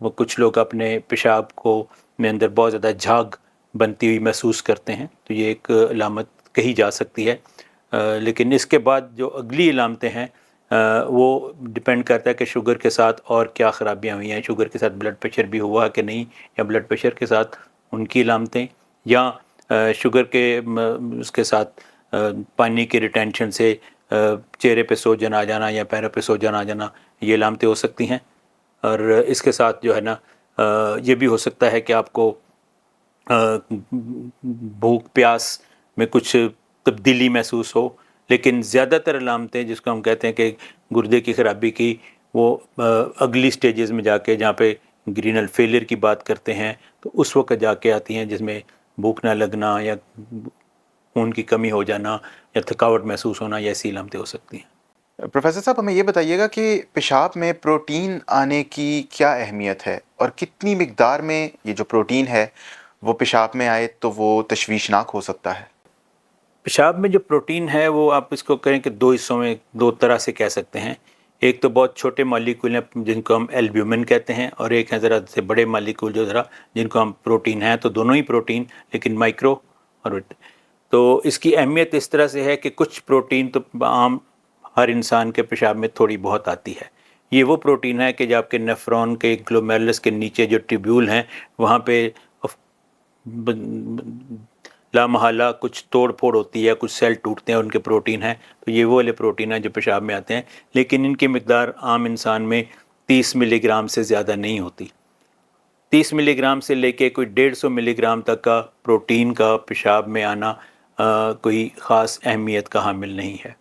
وہ کچھ لوگ اپنے پیشاب کو میں اندر بہت زیادہ جھاگ بنتی ہوئی محسوس کرتے ہیں، تو یہ ایک علامت کہی جا سکتی ہے۔ لیکن اس کے بعد جو اگلی علامتیں ہیں وہ ڈپینڈ کرتا ہے کہ شوگر کے ساتھ اور کیا خرابیاں ہوئی ہیں، شوگر کے ساتھ بلڈ پریشر بھی ہوا کہ نہیں، یا بلڈ پریشر کے ساتھ ان کی علامتیں، یا شوگر کے اس کے ساتھ پانی کی ریٹینشن سے چہرے پہ سوجن آ جانا یا پیروں پہ سوجن آ جانا، یہ علامتیں ہو سکتی ہیں۔ اور اس کے ساتھ جو ہے نا یہ بھی ہو سکتا ہے کہ آپ کو بھوک پیاس میں کچھ تبدیلی محسوس ہو، لیکن زیادہ تر علامتیں جس کو ہم کہتے ہیں کہ گردے کی خرابی کی، وہ اگلی سٹیجز میں جا کے، جہاں پہ گرینل فیلئر کی بات کرتے ہیں، تو اس وقت جا کے آتی ہیں، جس میں بھوک نہ لگنا یا خون کی کمی ہو جانا یا تھکاوٹ محسوس ہونا، یا ایسی علامتیں ہو سکتی ہیں۔ پروفیسر صاحب ہمیں یہ بتائیے گا کہ پیشاب میں پروٹین آنے کی کیا اہمیت ہے، اور کتنی مقدار میں یہ جو پروٹین ہے وہ پیشاب میں آئے تو وہ تشویشناک ہو سکتا ہے؟ پیشاب میں جو پروٹین ہے وہ آپ اس کو کہیں کہ دو حصوں میں دو طرح سے کہہ سکتے ہیں۔ ایک تو بہت چھوٹے مالیکول ہیں جن کو ہم البیومن کہتے ہیں، اور ایک ہیں ذرا سے بڑے مالیکول جو ذرا جن کو ہم پروٹین ہیں، تو دونوں ہی پروٹین لیکن مائکرو۔ اور تو اس کی اہمیت اس طرح سے ہے کہ کچھ پروٹین تو عام ہر انسان کے پیشاب میں تھوڑی بہت آتی ہے۔ یہ وہ پروٹین ہے کہ جو آپ کے نیفرون کے گلومیرولس کے نیچے جو ٹیبیول ہیں وہاں پہ لا محالہ کچھ توڑ پھوڑ ہوتی ہے، کچھ سیل ٹوٹتے ہیں، ان کے پروٹین ہیں، تو یہ وہ والے پروٹین ہیں جو پیشاب میں آتے ہیں، لیکن ان کی مقدار عام انسان میں 30 ملی گرام سے زیادہ نہیں ہوتی۔ 30 ملی گرام سے لے کے کوئی 150 ملی گرام تک کا پروٹین کا پیشاب میں آنا کوئی خاص اہمیت کا حامل نہیں ہے،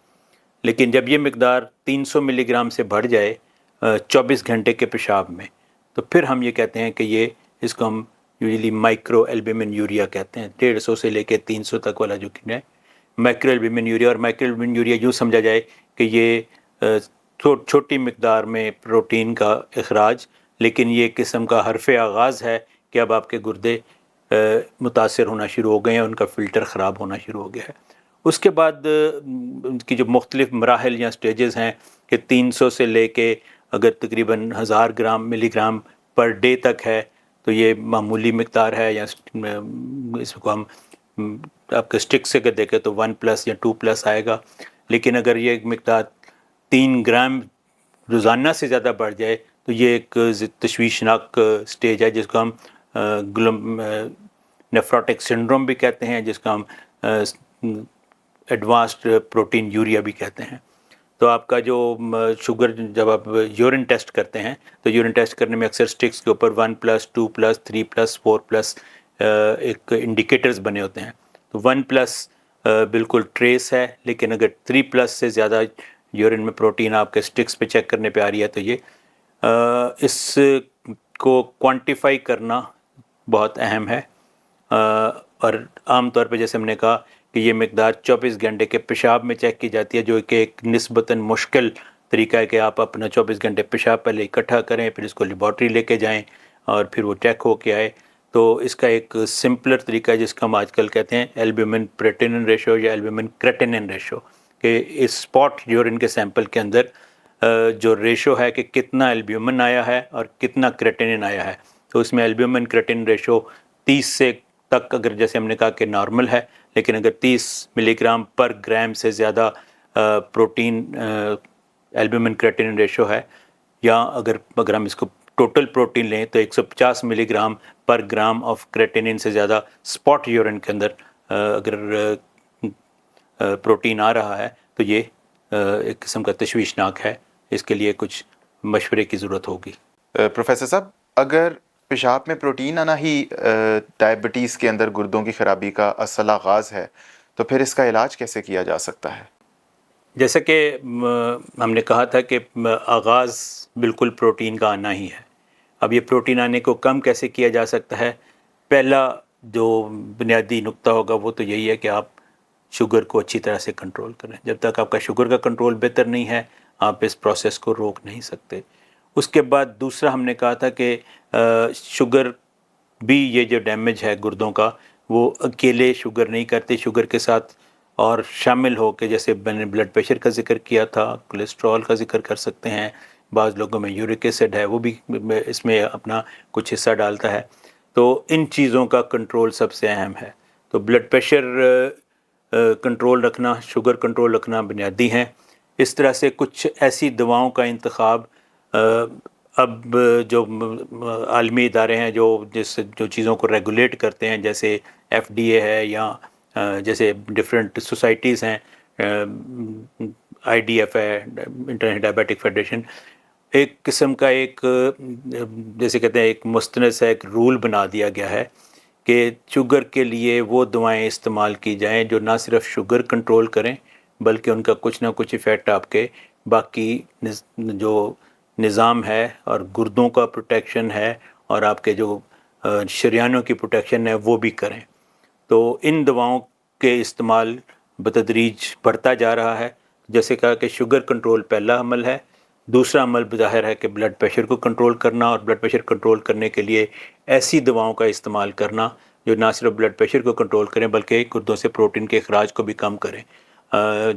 لیکن جب یہ مقدار 300 ملی گرام سے بڑھ جائے 24 گھنٹے کے پیشاب میں، تو پھر ہم یہ کہتے ہیں کہ یہ اس کو ہم یوزلی مائکرو البیومن یوریا کہتے ہیں۔ 150 سے لے کے 300 تک والا جو ہے مائکرو البیومن یوریا، اور مائکرو البیومن یوریا یوں سمجھا جائے کہ یہ چھوٹی مقدار میں پروٹین کا اخراج، لیکن یہ ایک قسم کا حرف آغاز ہے کہ اب آپ کے گردے متاثر ہونا شروع ہو گئے ہیں، ان کا فلٹر خراب ہونا شروع ہو گیا ہے۔ اس کے بعد ان کی جو مختلف مراحل یا سٹیجز ہیں کہ 300 سے لے کے اگر تقریباً 1000 گرام ملی گرام پر ڈے تک ہے تو یہ معمولی مقدار ہے، یا اس کو ہم آپ کے سٹک سے اگر دیکھیں تو 1+ یا 2+ آئے گا، لیکن اگر یہ مقدار 3 گرام روزانہ سے زیادہ بڑھ جائے تو یہ ایک تشویشناک سٹیج ہے، جس کو ہم نیفروٹک سنڈروم بھی کہتے ہیں، جس کو ہم ایڈوانسڈ پروٹین یوریا بھی کہتے ہیں۔ تو آپ کا جو شوگر جب آپ یورین ٹیسٹ کرتے ہیں تو یورین ٹیسٹ کرنے میں اکثر سٹکس کے اوپر 1+، 2+، 3+، 4+ ایک انڈیکیٹرز بنے ہوتے ہیں، تو 1+ بالکل ٹریس ہے، لیکن اگر 3+ سے زیادہ یورین میں پروٹین آپ کے سٹکس پہ چیک کرنے پہ آ رہی ہے تو یہ اس کو کوانٹیفائی کرنا بہت اہم ہے، اور عام طور پہ جیسے ہم نے کہا کہ یہ مقدار 24 گھنٹے کے پیشاب میں چیک کی جاتی ہے، جو کہ ایک نسبتاً مشکل طریقہ ہے کہ آپ اپنا 24 گھنٹے پیشاب پہلے اکٹھا کریں، پھر اس کو لیبارٹری لے کے جائیں اور پھر وہ چیک ہو کے آئے۔ تو اس کا ایک سمپلر طریقہ ہے جس کا ہم آج کل کہتے ہیں البیومن پریٹینن ریشو یا البیومن کریٹینن ریشو، کہ اس اسپاٹ یورین کے سیمپل کے اندر جو ریشو ہے کہ کتنا البیومن آیا ہے اور کتنا کریٹینن آیا ہے، تو اس میں البیومن کریٹینن ریشو 30 سے تک اگر جیسے ہم نے کہا کہ نارمل ہے، لیکن اگر 30 ملی گرام پر گرام سے زیادہ پروٹین البیومن کریٹینن ریشو ہے، یا اگر ہم اس کو ٹوٹل پروٹین لیں تو 150 ملی گرام پر گرام آف کریٹینن سے زیادہ اسپاٹ یورین کے اندر اگر پروٹین آ رہا ہے تو یہ ایک قسم کا تشویشناک ہے، اس کے لیے کچھ مشورے کی ضرورت ہوگی۔ پروفیسر صاحب، اگر پیشاب میں پروٹین آنا ہی ڈائبٹیز کے اندر گردوں کی خرابی کا اصل آغاز ہے تو پھر اس کا علاج کیسے کیا جا سکتا ہے؟ جیسا کہ ہم نے کہا تھا کہ آغاز بالکل پروٹین کا آنا ہی ہے۔ اب یہ پروٹین آنے کو کم کیسے کیا جا سکتا ہے؟ پہلا جو بنیادی نقطہ ہوگا وہ تو یہی ہے کہ آپ شوگر کو اچھی طرح سے کنٹرول کریں۔ جب تک آپ کا شوگر کا کنٹرول بہتر نہیں ہے آپ اس پروسیس کو روک نہیں سکتے۔ اس کے بعد دوسرا ہم نے کہا تھا کہ شوگر بھی یہ جو ڈیمیج ہے گردوں کا وہ اکیلے شوگر نہیں کرتے، شوگر کے ساتھ اور شامل ہو کے، جیسے میں نے بلڈ پریشر کا ذکر کیا تھا، کولیسٹرول کا ذکر کر سکتے ہیں، بعض لوگوں میں یورک ایسڈ ہے وہ بھی اس میں اپنا کچھ حصہ ڈالتا ہے. تو ان چیزوں کا کنٹرول سب سے اہم ہے. تو بلڈ پریشر کنٹرول رکھنا، شوگر کنٹرول رکھنا بنیادی ہیں. اس طرح سے کچھ ایسی دواؤں کا انتخاب اب جو عالمی ادارے ہیں جو چیزوں کو ریگولیٹ کرتے ہیں، جیسے FDA ہے یا جیسے ڈفرینٹ سوسائٹیز ہیں، IDF ہے، انٹرنیشنل ڈائبیٹک فیڈریشن، ایک قسم کا ایک جیسے کہتے ہیں ایک مستند سا ایک رول بنا دیا گیا ہے کہ شوگر کے لیے وہ دوائیں استعمال کی جائیں جو نہ صرف شوگر کنٹرول کریں بلکہ ان کا کچھ نہ کچھ ایفیکٹ آپ کے باقی جو نظام ہے اور گردوں کا پروٹیکشن ہے اور آپ کے جو شریانوں کی پروٹیکشن ہے وہ بھی کریں. تو ان دواؤں کے استعمال بتدریج بڑھتا جا رہا ہے. جیسے کہا کہ شوگر کنٹرول پہلا عمل ہے. دوسرا عمل بظاہر ہے کہ بلڈ پریشر کو کنٹرول کرنا، اور بلڈ پریشر کنٹرول کرنے کے لیے ایسی دواؤں کا استعمال کرنا جو نہ صرف بلڈ پریشر کو کنٹرول کریں بلکہ گردوں سے پروٹین کے اخراج کو بھی کم کریں.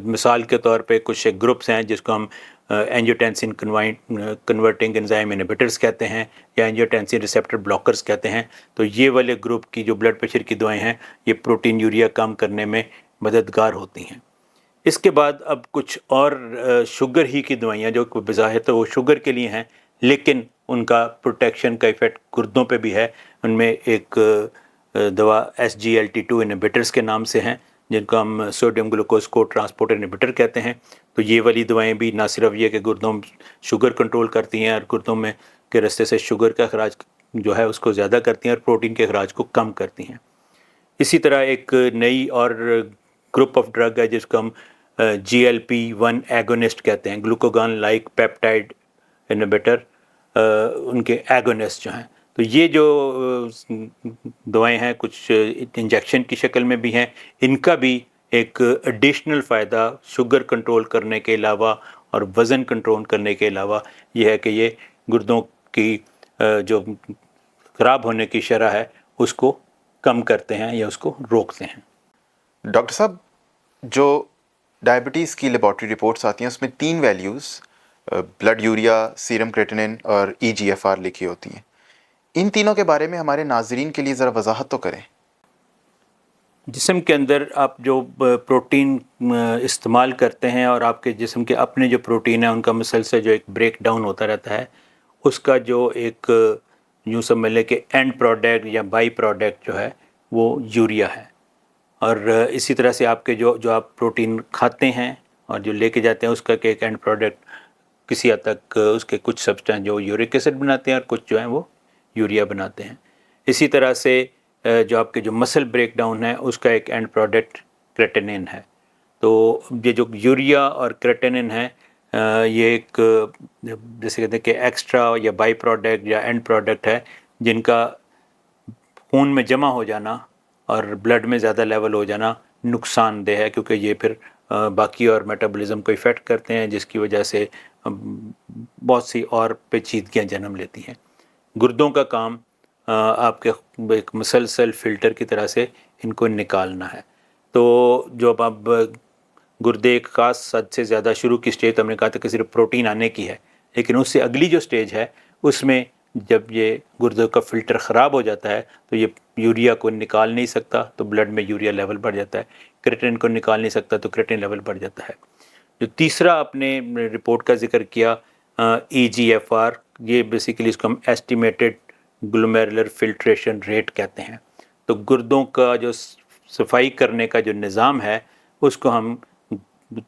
مثال کے طور پہ کچھ گروپس ہیں جس کو ہم اینجیوٹینسن کنورٹنگ انزائم انہیبیٹرز کہتے ہیں یا اینجیوٹینسن ریسیپٹر بلاکرز کہتے ہیں. تو یہ والے گروپ کی جو بلڈ پریشر کی دوائیں ہیں یہ پروٹین یوریا کم کرنے میں مددگار ہوتی ہیں. اس کے بعد اب کچھ اور شوگر ہی کی دوائیاں جو بظاہر تو وہ شوگر کے لیے ہیں لیکن ان کا پروٹیکشن کا ایفیکٹ گردوں پہ بھی ہے. ان میں ایک دوا SGLT2 انہیبیٹرز کے نام سے ہیں جن کو ہم سوڈیم گلوکوز کو ٹرانسپورٹ انہیبیٹر کہتے ہیں. تو یہ والی دوائیں بھی نہ صرف یہ کہ گردوں شوگر کنٹرول کرتی ہیں اور گردوں میں کے راستے سے شوگر کا اخراج جو ہے اس کو زیادہ کرتی ہیں اور پروٹین کے اخراج کو کم کرتی ہیں. اسی طرح ایک نئی اور گروپ آف ڈرگ ہے جس کو ہم GLP-1 ایگونسٹ کہتے ہیں، گلوکوگان لائک پیپٹائڈ انہیبیٹر، ان کے ایگونسٹ جو ہیں. تو یہ جو دوائیں ہیں کچھ انجیکشن کی شکل میں بھی ہیں. ان کا بھی ایک ایڈیشنل فائدہ شوگر کنٹرول کرنے کے علاوہ اور وزن کنٹرول کرنے کے علاوہ یہ ہے کہ یہ گردوں کی جو خراب ہونے کی شرح ہے اس کو کم کرتے ہیں یا اس کو روکتے ہیں. ڈاکٹر صاحب، جو ڈائبٹیز کی لیبارٹری رپورٹس آتی ہیں اس میں 3 ویلیوز بلڈ یوریا، سیرم کریٹنن اور EGFR لکھی ہوتی ہیں. ان تینوں کے بارے میں ہمارے ناظرین کے لیے ذرا وضاحت تو کریں. جسم کے اندر آپ جو پروٹین استعمال کرتے ہیں اور آپ کے جسم کے اپنے جو پروٹین ہیں ان کا مسلسل جو ایک بریک ڈاؤن ہوتا رہتا ہے، اس کا جو ایک یوں سمجھ لیں کہ اینڈ پروڈکٹ یا بائی پروڈکٹ جو ہے وہ یوریا ہے. اور اسی طرح سے آپ کے جو آپ پروٹین کھاتے ہیں اور جو لے کے جاتے ہیں اس کا ایک اینڈ پروڈکٹ کسی حد تک اس کے کچھ سبسٹینس جو یورک ایسڈ بناتے ہیں اور کچھ جو ہیں وہ یوریا بناتے ہیں. اسی طرح سے جو آپ کے جو مسل بریک ڈاؤن ہے اس کا ایک اینڈ پروڈکٹ کریٹینن ہے. تو یہ جو یوریا اور کریٹینن ہے یہ ایک جیسے کہتے ہیں کہ ایکسٹرا یا بائی پروڈکٹ یا اینڈ پروڈکٹ ہے جن کا خون میں جمع ہو جانا اور بلڈ میں زیادہ لیول ہو جانا نقصان دہ ہے، کیونکہ یہ پھر باقی اور میٹابولزم کو افیکٹ کرتے ہیں جس کی وجہ سے بہت سی اور پیچیدگیاں جنم لیتی ہیں. گردوں کا کام آپ کے ایک مسلسل فلٹر کی طرح سے ان کو نکالنا ہے. تو جو اب گردے ایک خاص حد سے زیادہ شروع کی سٹیج تو ہم نے کہا تھا کہ صرف پروٹین آنے کی ہے، لیکن اس سے اگلی جو سٹیج ہے اس میں جب یہ گردوں کا فلٹر خراب ہو جاتا ہے تو یہ یوریا کو نکال نہیں سکتا تو بلڈ میں یوریا لیول بڑھ جاتا ہے، کریٹن کو نکال نہیں سکتا تو کریٹن لیول بڑھ جاتا ہے. جو تیسرا آپ نے رپورٹ کا ذکر کیا EGFR، یہ بیسیکلی اس کو ہم ایسٹیمیٹڈ گلومیرولر فلٹریشن ریٹ کہتے ہیں. تو گردوں کا جو صفائی کرنے کا جو نظام ہے اس کو ہم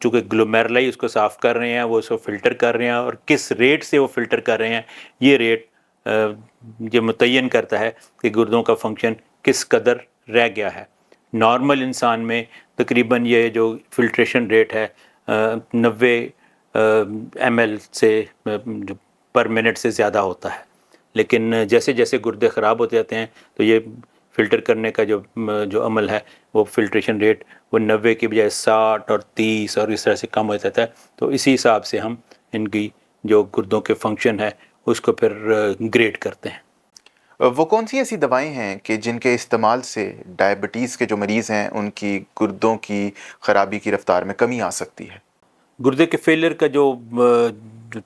چونکہ گلومیرلائی اس کو صاف کر رہے ہیں، وہ اس کو فلٹر کر رہے ہیں، اور کس ریٹ سے وہ فلٹر کر رہے ہیں یہ ریٹ یہ متعین کرتا ہے کہ گردوں کا فنکشن کس قدر رہ گیا ہے. نارمل انسان میں تقریباً یہ جو فلٹریشن ریٹ ہے 90 ml سے پر منٹ سے زیادہ ہوتا ہے، لیکن جیسے جیسے گردے خراب ہوتے جاتے ہیں تو یہ فلٹر کرنے کا جو عمل ہے وہ فلٹریشن ریٹ وہ 90 کی بجائے 60 اور 30 اور اس طرح سے کم ہو جاتا ہے. تو اسی حساب سے ہم ان کی جو گردوں کے فنکشن ہے اس کو پھر گریڈ کرتے ہیں. وہ کون سی ایسی دوائیں ہیں کہ جن کے استعمال سے ڈائبٹیز کے جو مریض ہیں ان کی گردوں کی خرابی کی رفتار میں کمی آ سکتی ہے؟ گردے کے فیلر کا جو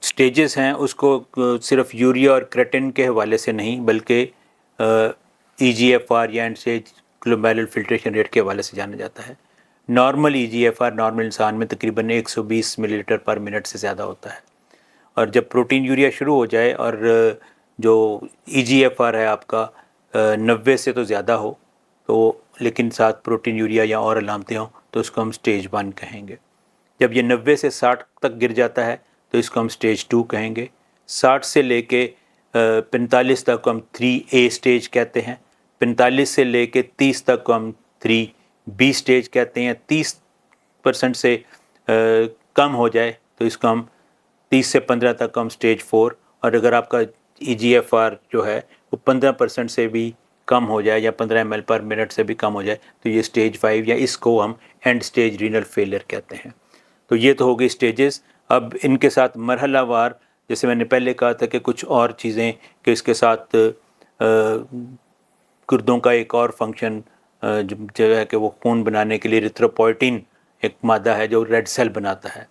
سٹیجز ہیں اس کو صرف یوریا اور کریٹن کے حوالے سے نہیں بلکہ ای جی ایف آر یا end stage glomerular filtration rate کے حوالے سے جانا جاتا ہے. Normal E G F R normal انسان میں تقریباً 120 ملی لیٹر پر منٹ سے زیادہ ہوتا ہے, اور جب پروٹین یوریا شروع ہو جائے اور جو ای جی ایف آر ہے آپ کا 90 سے تو زیادہ ہو تو لیکن ساتھ پروٹین یوریا یا اور علامتیں ہوں تو اس کو ہم سٹیج 1 کہیں گے. جب یہ 90 سے 60 تک گر جاتا ہے تو اس کو ہم سٹیج 2 کہیں گے. 60 سے لے کے 45 تک کو ہم 3A سٹیج کہتے ہیں. 45 سے لے کے 30 تک کو ہم 3B سٹیج کہتے ہیں. 30% سے کم ہو جائے تو اس کو ہم 30 سے 15 تک ہم سٹیج 4, اور اگر آپ کا ای جی ایف آر جو ہے وہ 15% سے بھی کم ہو جائے یا 15 ml پر منٹ سے بھی کم ہو جائے تو یہ سٹیج 5 یا اس کو ہم اینڈ سٹیج رینل فیلئر کہتے ہیں. تو یہ تو ہو گئی سٹیجز. اب ان کے ساتھ مرحلہ وار جیسے میں نے پہلے کہا تھا کہ کچھ اور چیزیں کہ اس کے ساتھ گردوں کا ایک اور فنکشن جو ہے کہ وہ خون بنانے کے لیے ریتھروپوئٹین ایک مادہ ہے جو ریڈ سیل بناتا ہے.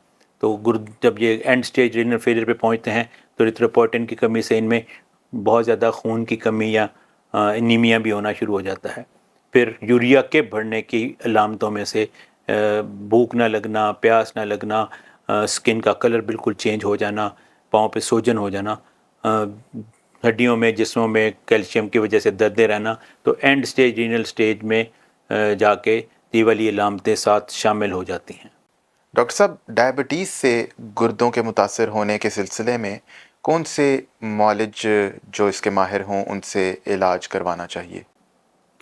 تو جب یہ اینڈ سٹیج رینل فیلئر پہ پہنچتے ہیں تو ریتھروپوئٹین کی کمی سے ان میں بہت زیادہ خون کی کمی یا انیمیا بھی ہونا شروع ہو جاتا ہے. پھر یوریا کے بڑھنے کی علامتوں میں سے بھوک نہ لگنا, پیاس نہ لگنا, سکن کا کلر بالکل چینج ہو جانا, پاؤں پہ سوجن ہو جانا, ہڈیوں میں جسموں میں کیلشیم کی وجہ سے دردیں رہنا, تو اینڈ سٹیج رینل سٹیج میں جا کے یہ والی علامتیں ساتھ شامل ہو جاتی ہیں. ڈاکٹر صاحب, ڈائبٹیز سے گردوں کے متاثر ہونے کے سلسلے میں کون سے معالج جو اس کے ماہر ہوں ان سے علاج کروانا چاہیے؟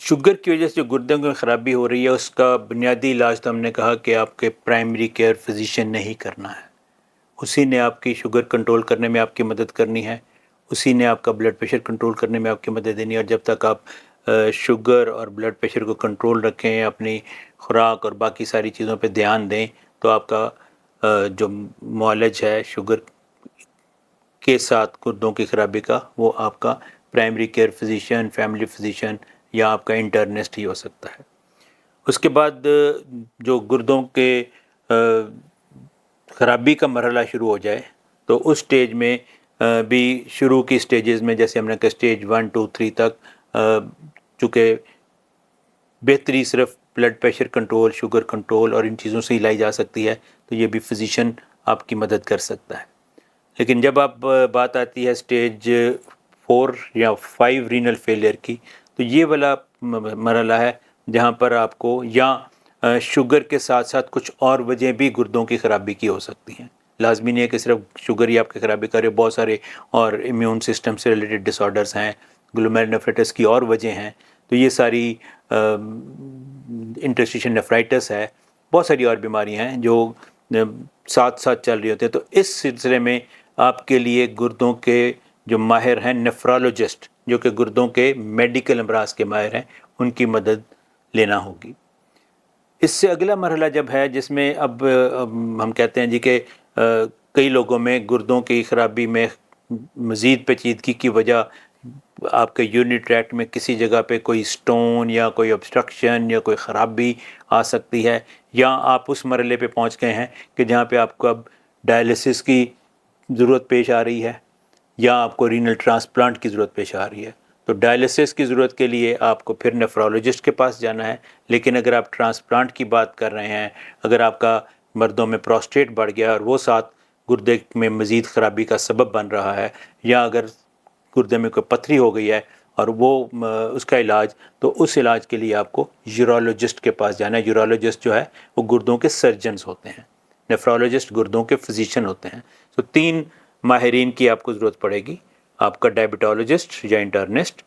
شوگر کی وجہ سے جو گردوں میں خرابی ہو رہی ہے اس کا بنیادی علاج تو ہم نے کہا کہ آپ کے پرائمری کیئر فزیشین نے ہی کرنا ہے. اسی نے آپ کی شوگر کنٹرول کرنے میں آپ کی مدد کرنی ہے, اسی نے آپ کا بلڈ پریشر کنٹرول کرنے میں آپ کی مدد دینی ہے. اور جب تک آپ شوگر اور بلڈ پریشر کو کنٹرول رکھیں, اپنی خوراک اور باقی ساری چیزوں پہ دھیان دیں, تو آپ کا جو معالج ہے شوگر کے ساتھ گردوں کی خرابی کا وہ آپ کا primary care physician, family physician یا آپ کا انٹرنسٹ ہی ہو سکتا ہے. اس کے بعد جو گردوں کے خرابی کا مرحلہ شروع ہو جائے تو اس سٹیج میں بھی شروع کی سٹیجز میں جیسے ہم نے کہا سٹیج 1 2 3 تک چونکہ بہتری صرف blood pressure control, sugar control اور ان چیزوں سے ہی لائی جا سکتی ہے, تو یہ بھی فزیشین آپ کی مدد کر سکتا ہے. لیکن جب آپ بات آتی ہے سٹیج 4 یا 5 رینل فیلئر کی, تو یہ والا مرحلہ ہے جہاں پر آپ کو یا شوگر کے ساتھ ساتھ کچھ اور وجہ بھی گردوں کی خرابی کی ہو سکتی ہیں. لازمی نہیں ہے کہ صرف شوگر ہی آپ کی خرابی کرے, بہت سارے اور امیون سسٹم سے ریلیٹڈ ڈس آرڈرز ہیں, گلومیرولونیفرائٹس کی اور وجہ ہیں. تو یہ ساری انٹرسٹیشن نیفرائٹس ہے, بہت ساری اور بیماریاں ہیں جو ساتھ ساتھ چل رہی ہوتی ہیں. تو اس سلسلے میں آپ کے لیے گردوں کے جو ماہر ہیں نیفرالوجسٹ, جو کہ گردوں کے میڈیکل امراض کے ماہر ہیں, ان کی مدد لینا ہوگی. اس سے اگلا مرحلہ جب ہے جس میں اب ہم کہتے ہیں جی کہ کئی لوگوں میں گردوں کی خرابی میں مزید پیچیدگی کی وجہ آپ کے یورینری ٹریکٹ میں کسی جگہ پہ کوئی سٹون یا کوئی obstruction یا کوئی خرابی آ سکتی ہے, یا آپ اس مرحلے پہ پہنچ گئے ہیں کہ جہاں پہ آپ کو اب ڈائلسس کی ضرورت پیش آ رہی ہے یا آپ کو رینل ٹرانسپلانٹ کی ضرورت پیش آ رہی ہے. تو ڈائلسس کی ضرورت کے لیے آپ کو پھر نیفرولوجسٹ کے پاس جانا ہے. لیکن اگر آپ ٹرانسپلانٹ کی بات کر رہے ہیں, اگر آپ کا مردوں میں پروسٹیٹ بڑھ گیا اور وہ ساتھ گردے میں مزید خرابی کا سبب بن رہا ہے, یا اگر گردے میں کوئی پتھری ہو گئی ہے اور وہ اس کا علاج, تو اس علاج کے لیے آپ کو یورولوجسٹ کے پاس جانا ہے. یورولوجسٹ جو ہے وہ گردوں کے سرجنز ہوتے ہیں, نیفرولوجسٹ گردوں کے فزیشین ہوتے ہیں. تو 3 ماہرین کی آپ کو ضرورت پڑے گی, آپ کا ڈائبٹالوجسٹ یا انٹرنسٹ,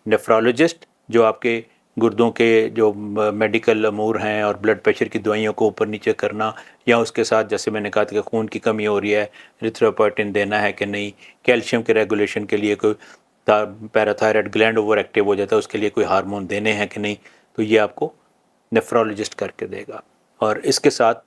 نیفرولوجسٹ جو آپ کے گردوں کے جو میڈیکل امور ہیں اور بلڈ پریشر کی دوائیوں کو اوپر نیچے کرنا, یا اس کے ساتھ جیسے میں نے کہا تھا کہ خون کی کمی ہو رہی ہے, ریتھروپوئٹین دینا ہے کہ نہیں, کیلشیم کے ریگولیشن کے لیے کوئی پیراتھائرائڈ گلینڈ اوور ایکٹیو ہو جاتا ہے, اس کے لیے کوئی ہارمون دینے ہیں کہ نہیں, تو یہ آپ کو نیفرولوجسٹ کر کے دے گا. اور اس کے ساتھ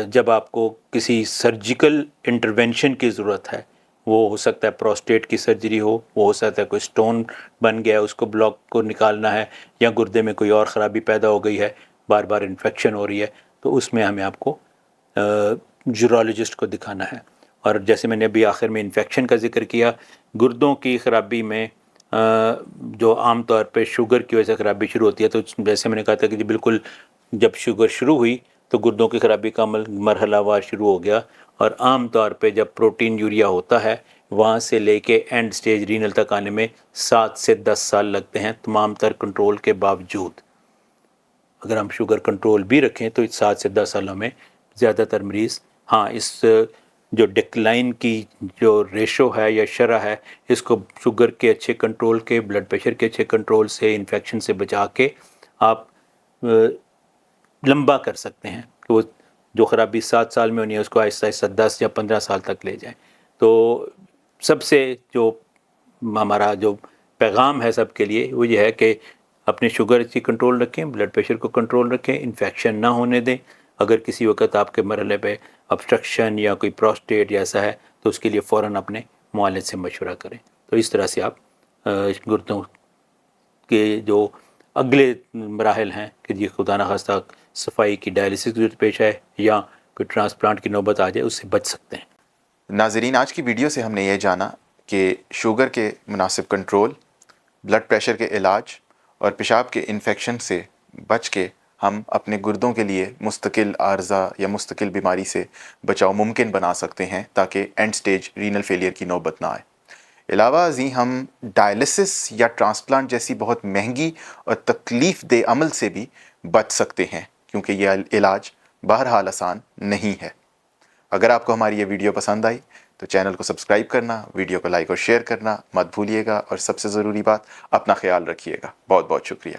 جب آپ کو کسی سرجیکل انٹرونشن کی ضرورت ہے, وہ ہو سکتا ہے پروسٹیٹ کی سرجری ہو وہ سکتا ہے کوئی سٹون بن گیا ہے اس کو بلاک کو نکالنا ہے, یا گردے میں کوئی اور خرابی پیدا ہو گئی ہے, بار بار انفیکشن ہو رہی ہے, تو اس میں ہمیں آپ کو یورولوجسٹ کو دکھانا ہے. اور جیسے میں نے ابھی آخر میں انفیکشن کا ذکر کیا، گردوں کی خرابی میں جو عام طور پہ شوگر کی وجہ سے خرابی شروع ہوتی ہے، تو جیسے میں نے کہا تھا کہ بالکل جب شوگر شروع ہوئی تو گردوں کی خرابی کا عمل مرحلہ وار شروع ہو گیا، اور عام طور پہ جب پروٹین یوریا ہوتا ہے وہاں سے لے کے اینڈ سٹیج رینل تک آنے میں 7 سے 10 سال لگتے ہیں تمام تر کنٹرول کے باوجود۔ اگر ہم شوگر کنٹرول بھی رکھیں تو 7 سے 10 سالوں میں زیادہ تر مریض، ہاں، اس جو ڈکلائن کی جو ریشو ہے یا شرح ہے، اس کو شوگر کے اچھے کنٹرول کے، بلڈ پریشر کے اچھے کنٹرول سے، انفیکشن سے بچا کے آپ لمبا کر سکتے ہیں کہ وہ جو خرابی 7 سال میں ہونی ہے اس کو آہستہ آہستہ 10 یا 15 سال تک لے جائیں۔ تو سب سے جو ہمارا جو پیغام ہے سب کے لیے وہ یہ ہے کہ اپنے شوگر اچھی کنٹرول رکھیں، بلڈ پریشر کو کنٹرول رکھیں، انفیکشن نہ ہونے دیں۔ اگر کسی وقت آپ کے مرحلے پہ obstruction یا کوئی پروسٹیٹ یا ایسا ہے تو اس کے لیے فوراً اپنے معالج سے مشورہ کریں۔ تو اس طرح سے آپ گردوں کے جو اگلے مراحل ہیں کہ یہ خدا نخواستہ صفائی کی ڈائلسس کی ضرورت پیش آئے یا کوئی ٹرانسپلانٹ کی نوبت آ جائے، اس سے بچ سکتے ہیں۔ ناظرین، آج کی ویڈیو سے ہم نے یہ جانا کہ شوگر کے مناسب کنٹرول، بلڈ پریشر کے علاج اور پیشاب کے انفیکشن سے بچ کے ہم اپنے گردوں کے لیے مستقل عارضہ یا مستقل بیماری سے بچاؤ ممکن بنا سکتے ہیں تاکہ اینڈ سٹیج رینل فیلئر کی نوبت نہ آئے۔ علاوہ ازیں ہم ڈائلسس یا ٹرانسپلانٹ جیسی بہت مہنگی اور تکلیف دہ عمل سے بھی بچ سکتے ہیں، کیونکہ یہ علاج بہرحال آسان نہیں ہے۔ اگر آپ کو ہماری یہ ویڈیو پسند آئی تو چینل کو سبسکرائب کرنا، ویڈیو کو لائک اور شیئر کرنا مت بھولیے گا، اور سب سے ضروری بات، اپنا خیال رکھیے گا۔ بہت بہت شکریہ۔